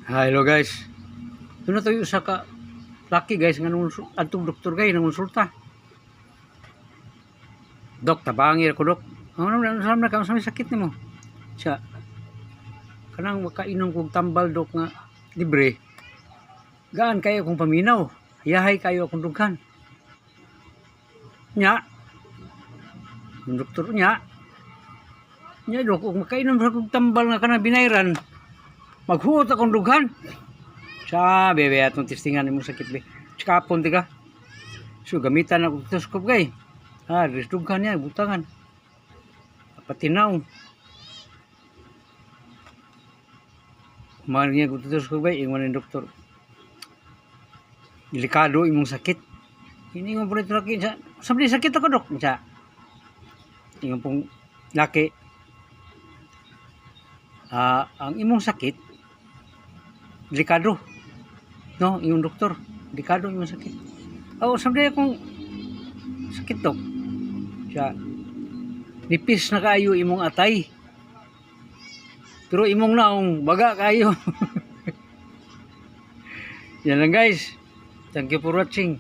Hello guys. Doon na tayo sa ka laki guys nga nung atong doktor guys nang konsulta. Dok, tabangir ko dok. Ano na kang sakit nimo? Siya. Kanang makainom kog tambal dok nga libre. Gaan kayo kung paminaw. Yahay kayo akong dughan. Nya. Yung doktor nya. Nya dok, kung makainom kog tambal nga kanang binayran. Maghuot akong dughan. Sabi, be, atong testingan mo sakit, be. Kapon, tiga. So, gamitan ako stethoscope, kay. Dughan niya, butangan. Patinaw. Kumain niya, stethoscope, kay. Ingon ng doktor. Delikado imong sakit. Ini nga po nito laki. Sabi sakit ako, dok. Siya. Ingon pong laki. Ang imong sakit, delikado. No, yung doktor, delikado yung sakit. Sabi akong sakit dok. Siya, nipis na kayo imong atay. Pero imong naong baga kayo. Yan lang guys. Thank you for watching.